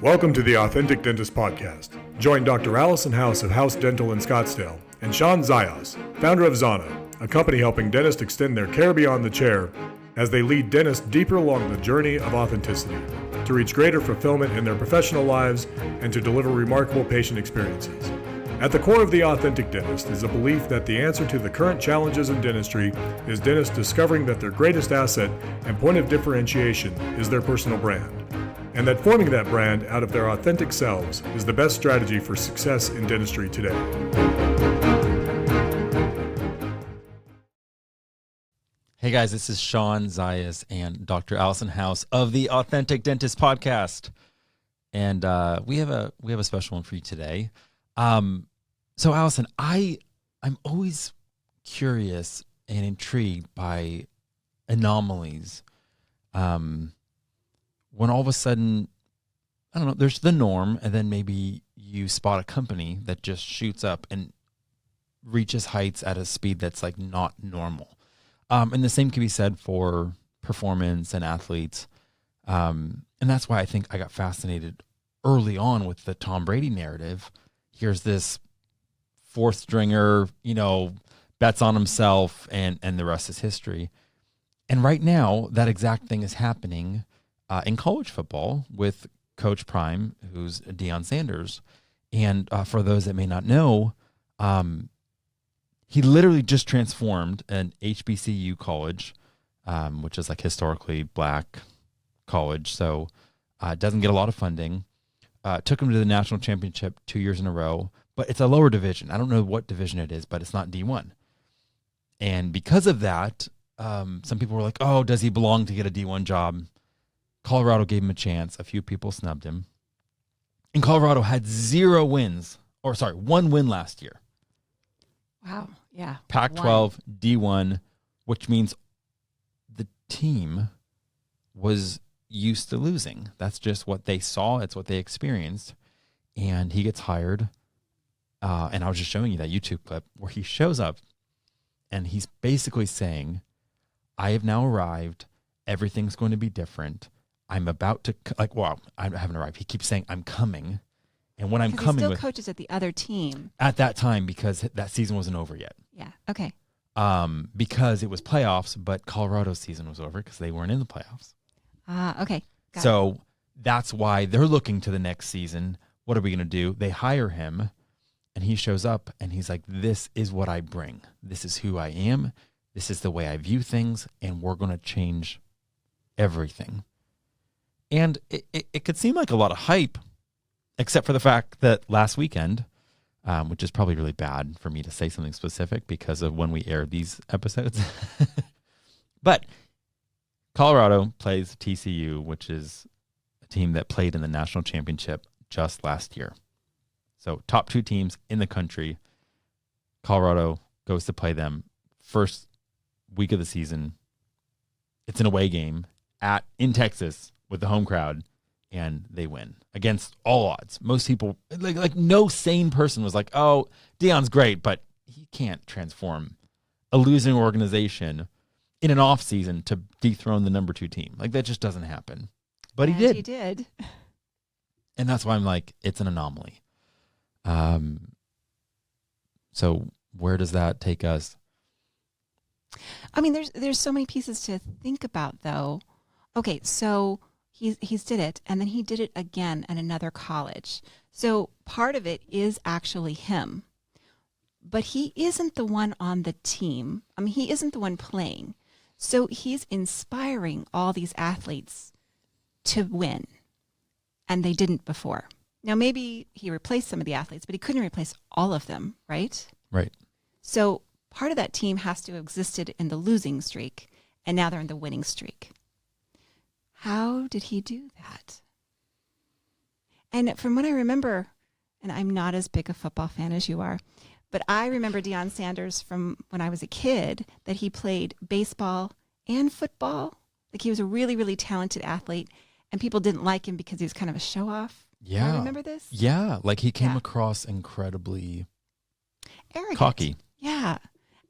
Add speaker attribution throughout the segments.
Speaker 1: Welcome to the Authentic Dentist Podcast. Join Dr. Allison House of House Dental in Scottsdale and Shawn Zajas, founder of Zana, a company helping dentists extend their care beyond the chair as they lead dentists deeper along the journey of authenticity to reach greater fulfillment in their professional lives and to deliver remarkable patient experiences. At the core of the Authentic Dentist is a belief that the answer to the current challenges in dentistry is dentists discovering that their greatest asset and point of differentiation is their personal brand, and that forming that brand out of their authentic selves is the best strategy for success in dentistry today.
Speaker 2: Hey guys, this is Shawn Zajas and Dr. Allison House of the Authentic Dentist Podcast, and we have a special one for you today. So Allison, I'm always curious and intrigued by anomalies. When all of a sudden, I don't know, there's the norm, and then maybe you spot a company that just shoots up and reaches heights at a speed that's like not normal. And the same can be said for performance and athletes. And that's why I think I got fascinated early on with the Tom Brady narrative. Here's this fourth stringer, bets on himself, and the rest is history. And right now, that exact thing is happening in college football with Coach Prime, who's Deion Sanders. And for those that may not know, he literally just transformed an HBCU college, which is like historically black college, so it doesn't get a lot of funding. Took him to the national championship 2 years in a row, but it's a lower division. I don't know what division it is, but it's not D1. And because of that, some people were like, oh, does he belong to get a D1 job? Colorado gave him a chance. A few people snubbed him. And Colorado had 1 win last year.
Speaker 3: Wow, yeah.
Speaker 2: Pac-12, D1, which means the team was used to losing. That's just what they saw. It's what they experienced. And he gets hired. And I was just showing you that YouTube clip where he shows up and he's basically saying, I have now arrived. Everything's going to be different. I'm about to, I haven't arrived. He keeps saying, I'm coming. And when I'm coming,
Speaker 3: he still coaches at the other team
Speaker 2: at that time because that season wasn't over yet.
Speaker 3: Yeah. Okay.
Speaker 2: Because it was playoffs, but Colorado's season was over because they weren't in the playoffs.
Speaker 3: Okay.
Speaker 2: So that's why they're looking to the next season. What are we going to do? They hire him, and he shows up, and he's like, this is what I bring. This is who I am. This is the way I view things, and we're going to change everything. And it could seem like a lot of hype, except for the fact that last weekend, which is probably really bad for me to say something specific because of when we aired these episodes, but Colorado plays TCU, which is a team that played in the national championship just last year. So top two teams in the country. Colorado goes to play them first week of the season. It's an away game in Texas with the home crowd, and they win against all odds. Most people, like no sane person was like, oh, Deion's great, but he can't transform a losing organization in an off season to dethrone the number 2 team. Like that just doesn't happen. But he did.
Speaker 3: He did.
Speaker 2: And that's why I'm like, it's an anomaly. So where does that take us?
Speaker 3: I mean, there's so many pieces to think about, though. Okay, so he's did it, and then he did it again at another college. So part of it is actually him. But he isn't the one on the team. I mean, he isn't the one playing. So he's inspiring all these athletes to win. And they didn't before. Now, maybe he replaced some of the athletes, but he couldn't replace all of them, right?
Speaker 2: Right.
Speaker 3: So part of that team has to have existed in the losing streak, and now they're in the winning streak. How did he do that? And from what I remember, and I'm not as big a football fan as you are, but I remember Deion Sanders from when I was a kid, that he played baseball and football. Like he was a really, really talented athlete, and people didn't like him because he was kind of a show-off.
Speaker 2: Yeah.
Speaker 3: I remember this?
Speaker 2: Yeah, like he came across incredibly
Speaker 3: arrogant.
Speaker 2: Cocky.
Speaker 3: Yeah.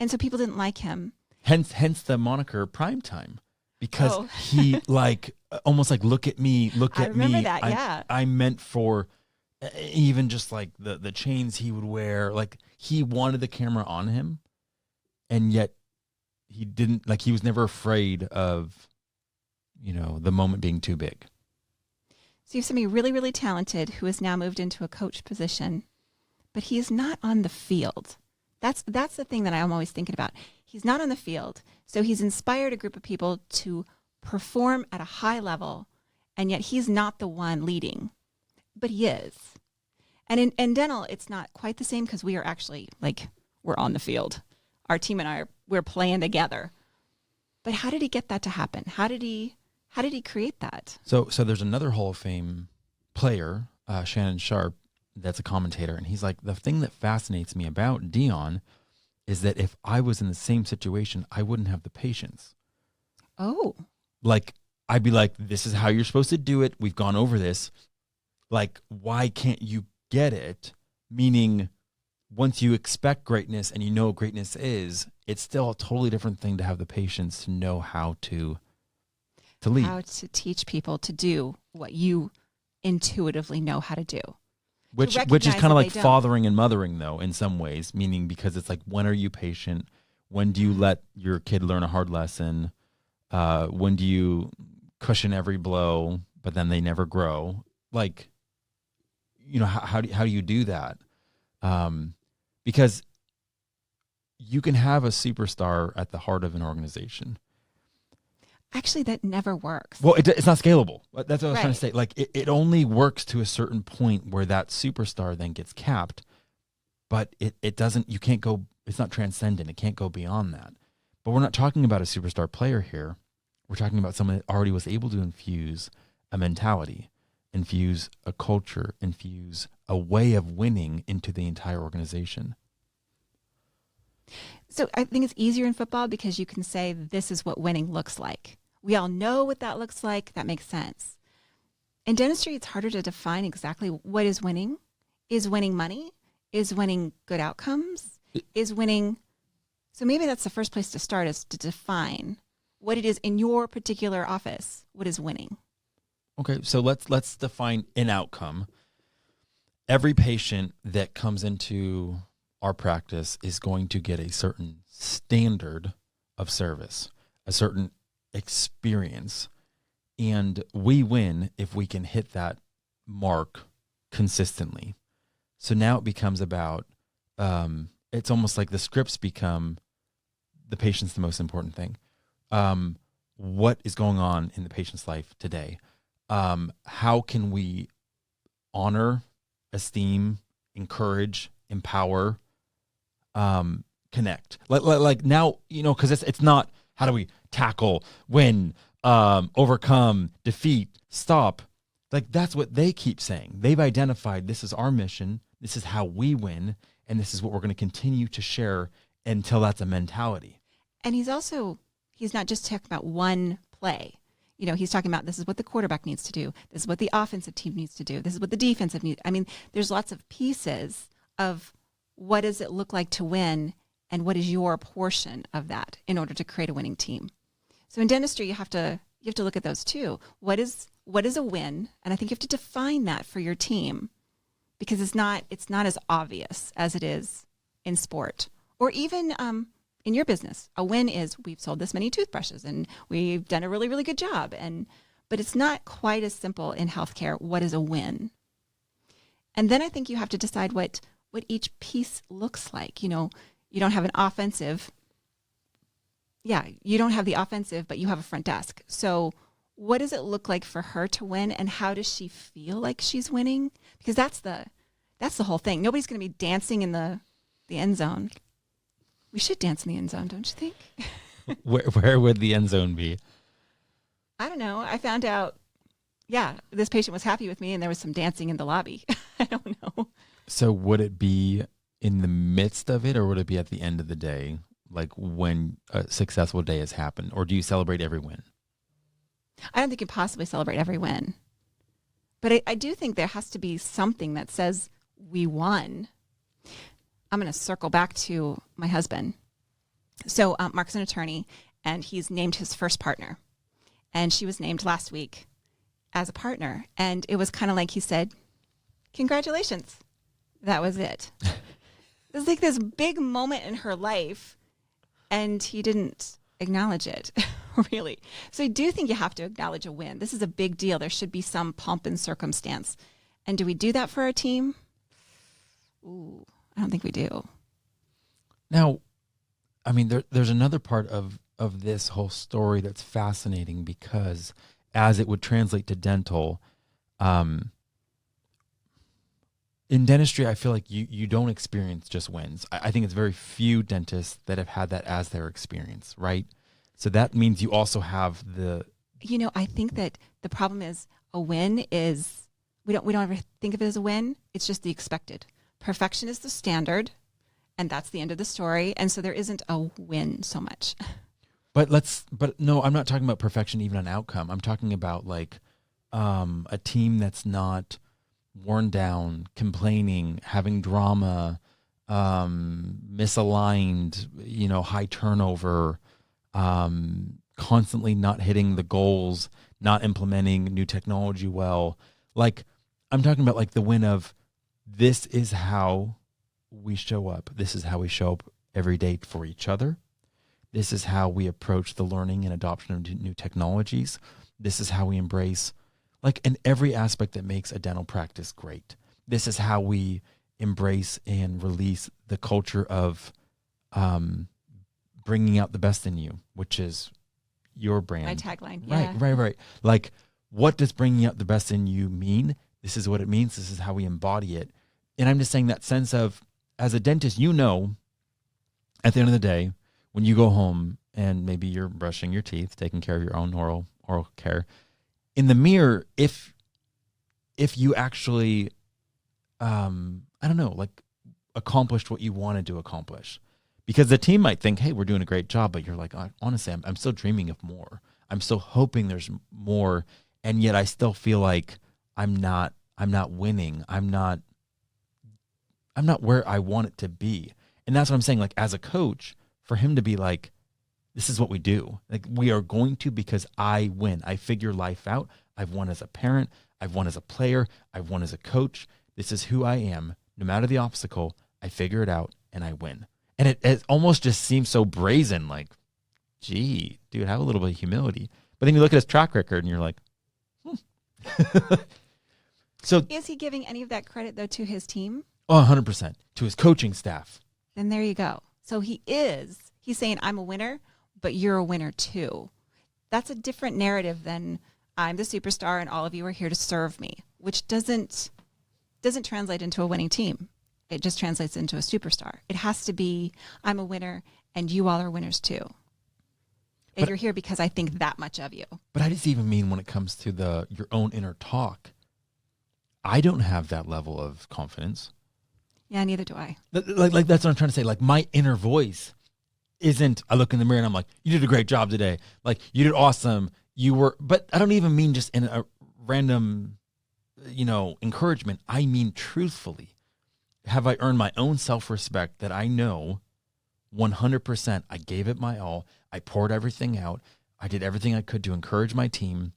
Speaker 3: And so people didn't like him.
Speaker 2: Hence the moniker Primetime. because
Speaker 3: Oh.
Speaker 2: he almost like, look at me, look
Speaker 3: I
Speaker 2: at
Speaker 3: remember
Speaker 2: me.
Speaker 3: that, yeah.
Speaker 2: I meant for even just like the chains he would wear. Like he wanted the camera on him, and yet he didn't. Like he was never afraid of, the moment being too big.
Speaker 3: So you have somebody really, really talented who has now moved into a coach position, but he is not on the field. That's the thing that I'm always thinking about. He's not on the field. So he's inspired a group of people to perform at a high level, and yet he's not the one leading, but he is. And in dental, it's not quite the same because we are actually we're on the field. Our team and I we're playing together. But how did he get that to happen? How did he create that?
Speaker 2: So there's another Hall of Fame player, Shannon Sharp, that's a commentator, and he's like, the thing that fascinates me about Dion is that if I was in the same situation, I wouldn't have the patience.
Speaker 3: Oh.
Speaker 2: Like, I'd be like, this is how you're supposed to do it. We've gone over this. Like, why can't you get it? Meaning, once you expect greatness and you know what greatness is, it's still a totally different thing to have the patience to know how to lead.
Speaker 3: How to teach people to do what you intuitively know how to do.
Speaker 2: Which is
Speaker 3: recognize
Speaker 2: kind of
Speaker 3: that
Speaker 2: like
Speaker 3: they don't.
Speaker 2: fathering and mothering, though, in some ways, meaning because it's like, when are you patient? When do you let your kid learn a hard lesson? When do you cushion every blow, but then they never grow? Like, how do you do that? Because you can have a superstar at the heart of an organization.
Speaker 3: Actually, that never works.
Speaker 2: Well, it's not scalable. That's what I was trying
Speaker 3: Right.
Speaker 2: to say. Like, it only works to a certain point where that superstar then gets capped, but it doesn't, you can't go, it's not transcendent. It can't go beyond that. But we're not talking about a superstar player here. We're talking about someone that already was able to infuse a mentality, infuse a culture, infuse a way of winning into the entire organization.
Speaker 3: So I think it's easier in football because you can say this is what winning looks like. We all know what that looks like. That makes sense. In dentistry, it's harder to define exactly what is winning. Is winning money? Is winning good outcomes? Is winning... So maybe that's the first place to start, is to define what it is in your particular office. What is winning?
Speaker 2: Okay, so let's define an outcome. Every patient that comes into our practice is going to get a certain standard of service, a certain experience, and we win if we can hit that mark consistently. So now it becomes about, it's almost like the scripts become the patient's the most important thing. What is going on in the patient's life today? How can we honor, esteem, encourage, empower, connect? Like now, because it's not how do we tackle, win, overcome, defeat, stop. Like that's what they keep saying. They've identified this is our mission, this is how we win, and this is what we're going to continue to share until that's a mentality.
Speaker 3: And he's not just talking about one play. He's talking about this is what the quarterback needs to do. This is what the offensive team needs to do. This is what the defensive needs. I mean, there's lots of pieces of what does it look like to win and what is your portion of that in order to create a winning team. So in dentistry, you have to look at those too. What is a win? And I think you have to define that for your team because it's not as obvious as it is in sport or even in your business. A win is we've sold this many toothbrushes and we've done a really, really good job. But it's not quite as simple in healthcare. What is a win? And then I think you have to decide what each piece looks like. You don't have an offensive. Yeah, you don't have the offensive, but you have a front desk. So what does it look like for her to win and how does she feel like she's winning? Because that's the whole thing. Nobody's going to be dancing in the end zone. We should dance in the end zone, don't you think?
Speaker 2: Where would the end zone be?
Speaker 3: I don't know. I found out, this patient was happy with me and there was some dancing in the lobby. I don't know.
Speaker 2: So would it be in the midst of it or would it be at the end of the day, like when a successful day has happened? Or do you celebrate every win?
Speaker 3: I don't think you can possibly celebrate every win. But I do think there has to be something that says we won. I'm going to circle back to my husband. So Mark's an attorney, and he's named his first partner. and she was named last week as a partner. And it was kind of like he said, congratulations. That was it. It was like this big moment in her life, and he didn't acknowledge it, really. So I do think you have to acknowledge a win. This is a big deal. There should be some pomp and circumstance. And do we do that for our team? Ooh, I don't think we do.
Speaker 2: Now, I mean, there's another part of this whole story that's fascinating, because as it would translate to dental, in dentistry, I feel like you don't experience just wins. I think it's very few dentists that have had that as their experience, right? So that means you also have
Speaker 3: I think that the problem is a win is, we don't ever think of it as a win. It's just the expected. Perfection is the standard, and that's the end of the story. And so there isn't a win so much.
Speaker 2: But no, I'm not talking about perfection even on outcome. I'm talking about like a team that's not worn down, complaining, having drama, misaligned, high turnover, constantly not hitting the goals, not implementing new technology well. Like, I'm talking about like the win of, this is how we show up. This is how we show up every day for each other. This is how we approach the learning and adoption of new technologies. This is how we embrace, like, in every aspect that makes a dental practice great. This is how we embrace and release the culture of bringing out the best in you, which is your brand.
Speaker 3: My tagline. Yeah.
Speaker 2: Right. Like, what does bringing out the best in you mean? This is what it means. This is how we embody it. And I'm just saying that sense of, as a dentist, at the end of the day, when you go home and maybe you're brushing your teeth, taking care of your own oral care, in the mirror, if you actually, accomplished what you wanted to accomplish, because the team might think, hey, we're doing a great job, but you're like, honestly, I'm still dreaming of more. I'm still hoping there's more, and yet I still feel like I'm not winning. I'm not where I want it to be. And that's what I'm saying. Like, as a coach, for him to be like, this is what we do. Like, we are going to, because I win. I figure life out. I've won as a parent. I've won as a player. I've won as a coach. This is who I am. No matter the obstacle, I figure it out and I win. And it almost just seems so brazen. Like, gee, dude, have a little bit of humility. But then you look at his track record and you're like, So
Speaker 3: is he giving any of that credit, though, to his team?
Speaker 2: Oh, 100%. To his coaching staff.
Speaker 3: Then there you go. So he's saying, I'm a winner, but you're a winner too. That's a different narrative than, I'm the superstar and all of you are here to serve me, which doesn't translate into a winning team. It just translates into a superstar. It has to be, I'm a winner and you all are winners too. And
Speaker 2: But
Speaker 3: you're here because I think that much of you.
Speaker 2: But I just even mean when it comes to your own inner talk, I don't have that level of confidence.
Speaker 3: Yeah, neither do I.
Speaker 2: Like that's what I'm trying to say. Like, my inner voice isn't, I look in the mirror and I'm like, you did a great job today. Like, you did awesome. But I don't even mean just in a random, encouragement. I mean, truthfully, have I earned my own self-respect that I know 100% I gave it my all. I poured everything out. I did everything I could to encourage my team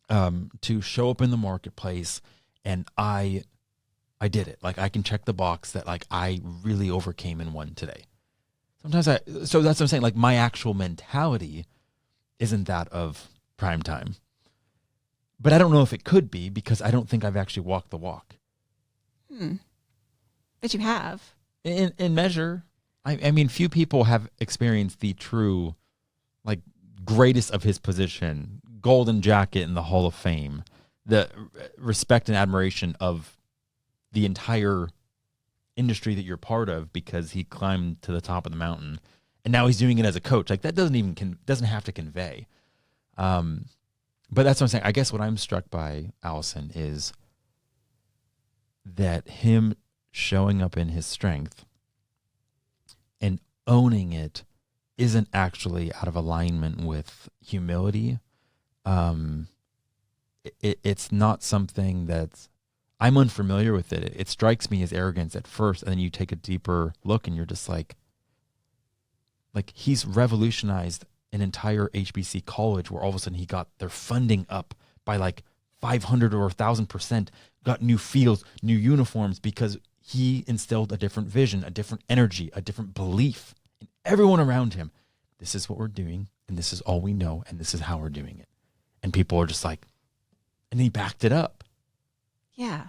Speaker 2: to show up in the marketplace. And I did it. Like, I can check the box that, like, I really overcame and won today. So that's what I'm saying. Like, my actual mentality isn't that of prime time. But I don't know if it could be, because I don't think I've actually walked the walk.
Speaker 3: But you have.
Speaker 2: In measure. I mean, few people have experienced the true, like, greatest of his position, golden jacket in the Hall of Fame, the respect and admiration of the entire industry that you're part of, because he climbed to the top of the mountain, and now he's doing it as a coach. Like, that doesn't have to convey. But that's what I'm saying. I guess what I'm struck by, Allison, is that him showing up in his strength and owning it isn't actually out of alignment with humility. It's not something that's, I'm unfamiliar with it. It strikes me as arrogance at first, and then you take a deeper look and you're just like he's revolutionized an entire HBC college where all of a sudden he got their funding up by like 500 or 1,000%, got new fields, new uniforms, because he instilled a different vision, a different energy, a different belief in everyone around him. This is what we're doing, and this is all we know, and this is how we're doing it. And people are just like, and he backed it up.
Speaker 3: Yeah.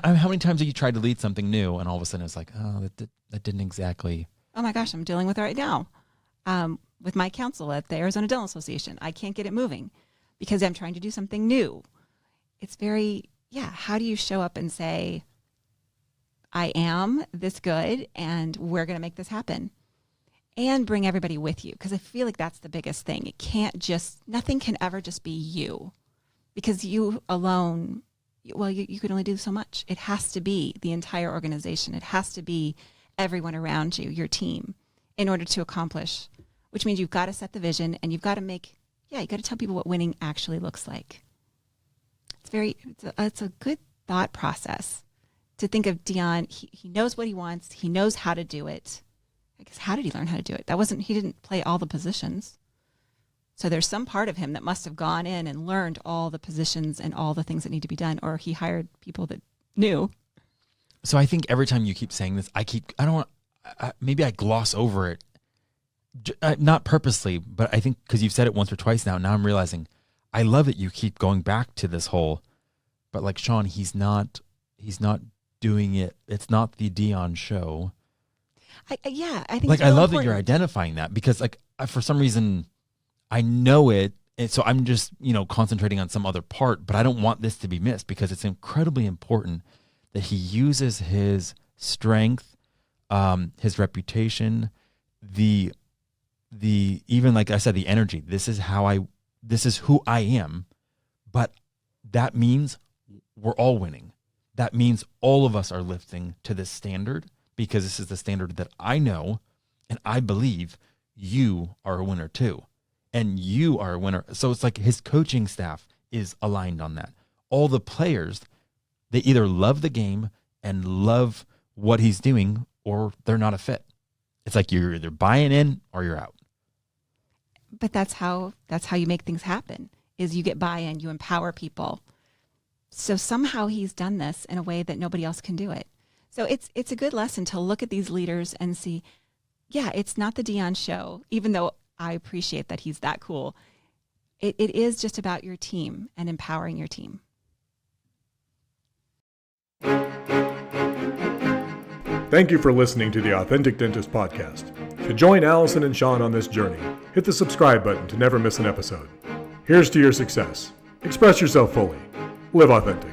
Speaker 2: How many times have you tried to lead something new, and all of a sudden it's like, oh, that didn't exactly.
Speaker 3: Oh my gosh, I'm dealing with it right now. With my council at the Arizona Dental Association, I can't get it moving because I'm trying to do something new. It's very, how do you show up and say, I am this good and we're going to make this happen, and bring everybody with you? Because I feel like that's the biggest thing. It can't nothing can ever just be you, because you alone, well, you can only do so much. It has to be the entire organization. It has to be everyone around you, your team, in order to accomplish, which means you've got to set the vision, and you've got to you got to tell people what winning actually looks like. It's a good thought process to think of Dion. He knows what he wants. He knows how to do it. I guess, how did he learn how to do it? He didn't play all the positions. So there's some part of him that must have gone in and learned all the positions and all the things that need to be done, or he hired people that knew.
Speaker 2: So I think every time you keep saying this, maybe I gloss over it, not purposely, but I think because you've said it once or twice now I'm realizing I love that you keep going back to this whole, but like Shawn, he's not doing it. It's not the Dion show.
Speaker 3: I think
Speaker 2: like, I love that you're identifying that, because like for some reason I know it. And so I'm just, concentrating on some other part, but I don't want this to be missed, because it's incredibly important that he uses his strength, his reputation, the even, like I said, the energy. This is who I am, but that means we're all winning. That means all of us are lifting to this standard, because this is the standard that I know, and I believe you are a winner too. And you are a winner. So it's like his coaching staff is aligned on that. All the players, they either love the game and love what he's doing, or they're not a fit. It's like you're either buying in or you're out.
Speaker 3: But that's how you make things happen, is you get buy-in, you empower people. So somehow he's done this in a way that nobody else can do it. So it's a good lesson to look at these leaders and see, it's not the Dion show, even though I appreciate that he's that cool. It is just about your team and empowering your team.
Speaker 1: Thank you for listening to the Authentic Dentist Podcast. To join Allison and Shawn on this journey, hit the subscribe button to never miss an episode. Here's to your success. Express yourself fully. Live authentic.